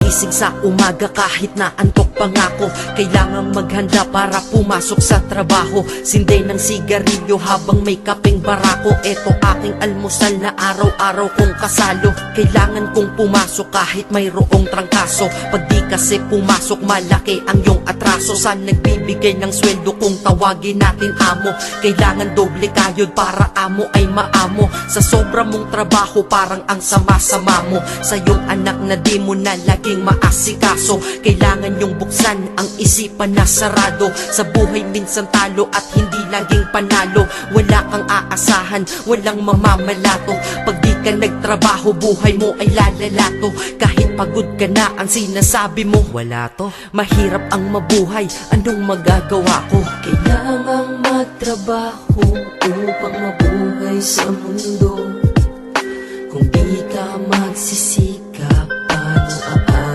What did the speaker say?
gising sa umaga kahit na antok pa nga ako. Kailangang maghanda para pumasok sa trabaho. Sinday ng sigarilyo habang may kapeng barako. Eto aking almusal na araw-araw kong kasalo. Kailangan kong pumasok kahit mayroong trangkaso. Pag di kasi pumasok malaki ang iyong atraso. Sa nagbibigay ng sweldo kung tawagin natin amo. Kailangan doble kayod para amo ay maamo. Sa sobra mong trabaho parang ang sama-sama mo. Sa iyong anak na di mo na laging maasikaso. Kailangan yung buksan ang isipan na sarado. Sa buhay minsan talo at hindi laging panalo. Wala kang aasahan, walang mamamalato. Pag di ka nagtrabaho buhay mo ay lalalato. Kahit pagod ka na ang sinasabi mo wala to. Mahirap ang mabuhay, anong magagawa ko? Kailangang magtrabaho upang mabuhay sa mundo. Kung di ka magsisi